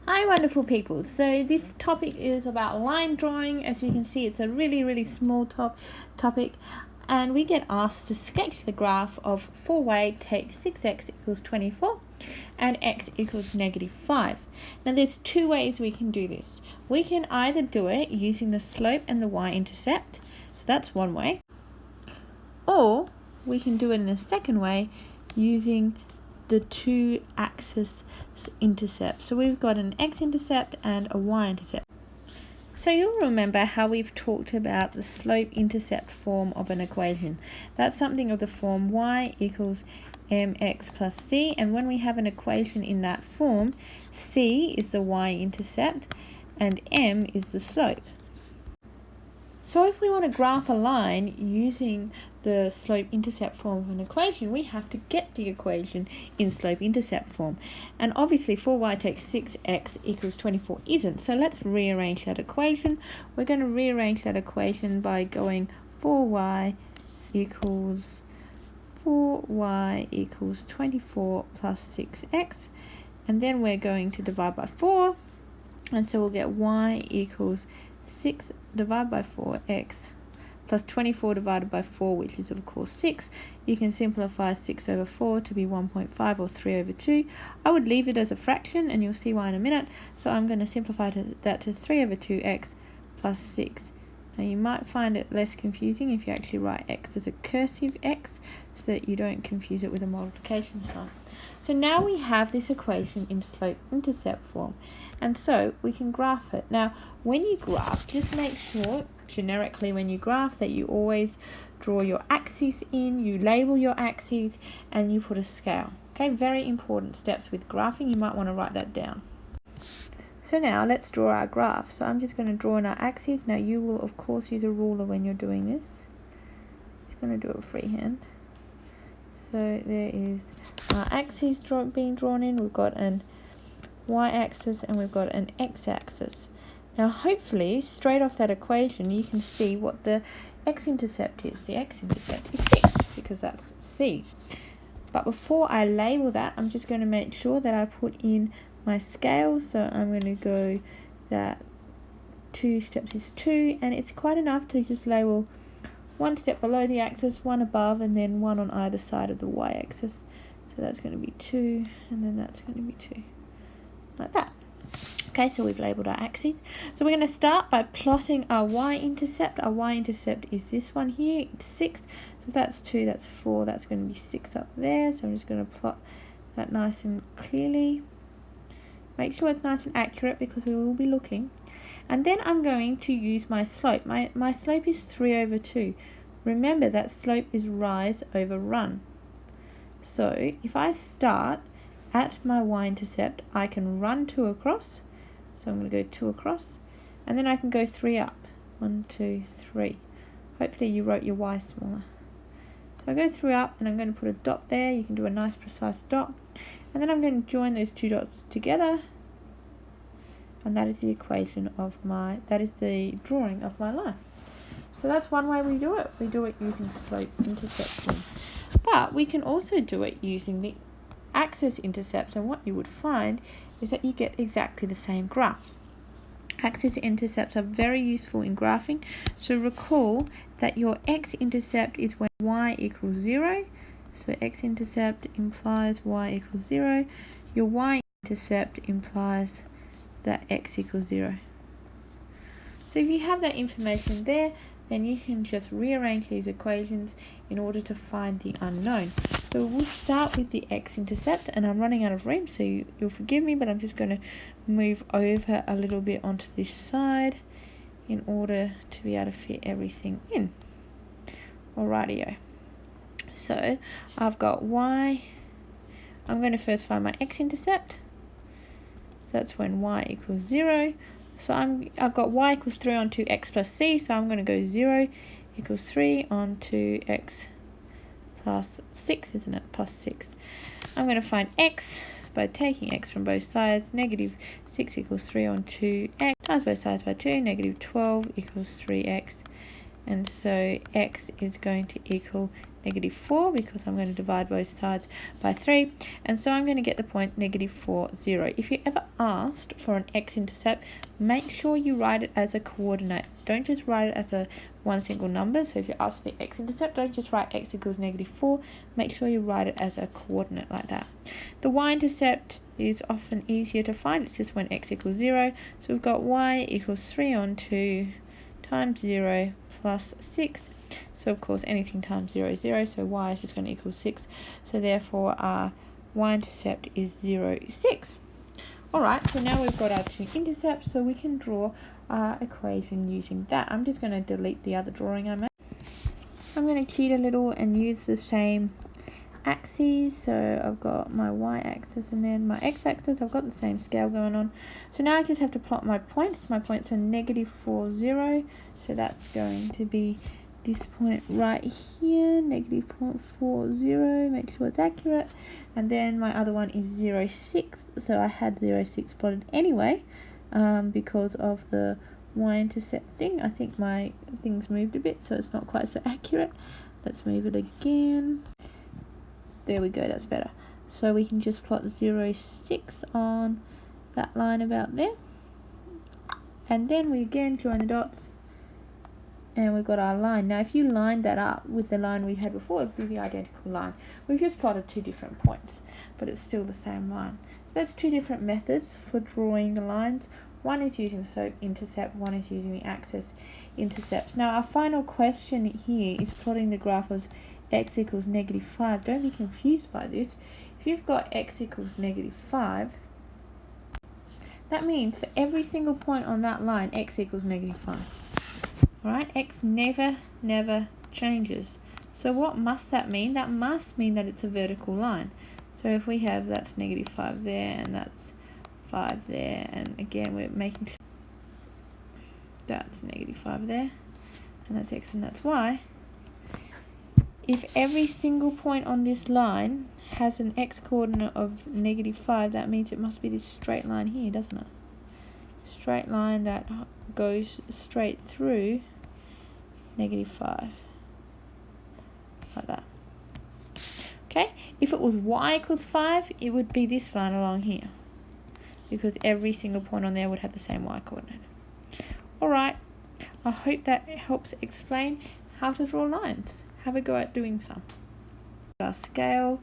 Hi wonderful people, so this topic is about line drawing. As you can see, it's a really small topic, and we get asked to sketch the graph of 4y takes 6x equals 24 and x equals -5. Now there's two ways we can do this. We can either do it using the slope and the y-intercept, so that's one way, or we can do it in a second way using the two axis intercepts. So we've got an x-intercept and a y-intercept. So you'll remember how we've talked about the slope-intercept form of an equation. That's something of the form y equals mx plus c, and when we have an equation in that form, c is the y-intercept and m is the slope. So if we want to graph a line using the slope-intercept form of an equation, we have to get the equation in slope-intercept form. And obviously 4y takes 6x equals 24 isn't, so let's rearrange that equation. We're going to rearrange that equation by going 4y equals 24 plus 6x, and then we're going to divide by 4, and so we'll get y equals 6 divided by 4x plus 24 divided by 4, which is of course 6. You can simplify 6 over 4 to be 1.5 or 3 over 2. I would leave it as a fraction, and you'll see why in a minute. So I'm going to simplify that to 3 over 2x plus 6. Now you might find it less confusing if you actually write x as a cursive x, so that you don't confuse it with a multiplication sign. So now we have this equation in slope-intercept form, and so we can graph it. Now when you graph, just make sure generically when you graph that you always draw your axes in, you label your axes, and you put a scale. Okay, very important steps with graphing. You might want to write that down. So now let's draw our graph. So I'm just going to draw in our axes. Now you will of course use a ruler when you're doing this. Just going to do it freehand. So there is our axes being drawn in. We've got an y-axis and we've got an x-axis. Now hopefully straight off that equation you can see what the x-intercept is. The x-intercept is 6 because that's c. But before I label that, I'm just going to make sure that I put in my scale. So I'm going to go that 2 steps is 2, and it's quite enough to just label one step below the axis, one above, and then one on either side of the y-axis. So that's going to be 2, and then that's going to be 2, like that. Okay, so we've labelled our axes. So we're going to start by plotting our y-intercept. Our y-intercept is this one here, it's 6. So if that's 2, that's 4, that's going to be 6 up there. So I'm just going to plot that nice and clearly. Make sure it's nice and accurate because we will be looking. And then I'm going to use my slope. My slope is 3 over 2. Remember that slope is rise over run. So if I start at my y-intercept, I can run 2 across. So I'm going to go 2 across, and then I can go 3 up. 1, 2, 3. Hopefully you wrote your y smaller. So I go 3 up, and I'm going to put a dot there. You can do a nice precise dot. And then I'm going to join those 2 dots together. And that is the equation of that is the drawing of my line. So that's one way we do it. We do it using slope-intercept. But we can also do it using the axis intercepts, and what you would find is that you get exactly the same graph. Axis intercepts are very useful in graphing. So recall that your x-intercept is when y equals 0. So x-intercept implies y equals 0. Your y-intercept implies that x equals 0. So if you have that information there, then you can just rearrange these equations in order to find the unknown. So we'll start with the x-intercept, and I'm running out of room, so you'll forgive me, but I'm just going to move over a little bit onto this side in order to be able to fit everything in. Alrighty-o. So I've got y. I'm going to first find my x-intercept. So that's when y equals 0. So I've got y equals 3 on 2x plus c, so I'm going to go 0 equals 3 on 2x plus 6, isn't it? Plus 6. I'm going to find x by taking x from both sides. Negative 6 equals 3 on 2x times both sides by 2. Negative 12 equals 3x. and so x is going to equal -4 because I'm going to divide both sides by 3, and so I'm going to get the point -4, 0. If you're ever asked for an x-intercept, make sure you write it as a coordinate. Don't just write it as a one single number. So if you're asked for the x-intercept, don't just write x equals -4. Make sure you write it as a coordinate like that. The y-intercept is often easier to find. It's just when x equals 0. So we've got y equals 3 on 2 times 0 plus 6. So of course anything times 0 is 0, so y is just going to equal 6. So therefore our y-intercept is 0, 6. Alright, so now we've got our two intercepts, so we can draw our equation using that. I'm just going to delete the other drawing I made. I'm going to cheat a little and use the same axes. So I've got my y-axis and then my x-axis. I've got the same scale going on. So now I just have to plot my points. My points are -4, 0. So that's going to be this point right here, -0.40, make sure it's accurate. And then my other one is 0, 6. So I had 0, 6 plotted anyway, because of the y-intercept thing. I think my things moved a bit, so it's not quite so accurate. Let's move it again. There we go, that's better. So we can just plot 0, 6 on that line about there. And then we again join the dots. And we've got our line. Now if you line that up with the line we had before, it would be the identical line. We've just plotted two different points, but it's still the same line. So that's two different methods for drawing the lines. One is using the slope intercept, one is using the axis intercepts. Now our final question here is plotting the graph of x equals -5. Don't be confused by this. If you've got x equals -5, that means for every single point on that line, x equals -5. Alright, x never changes. So what must that mean? That must mean that it's a vertical line. So if we have that's -5 there and that's 5 there, and again we're making sure that's -5 there, and that's x and that's y. If every single point on this line has an x coordinate of -5, that means it must be this straight line here, doesn't it? Straight line that goes straight through -5, like that. Okay, if it was y equals 5, it would be this line along here, because every single point on there would have the same y coordinate. Alright, I hope that helps explain how to draw lines. Have a go at doing some. Our scale,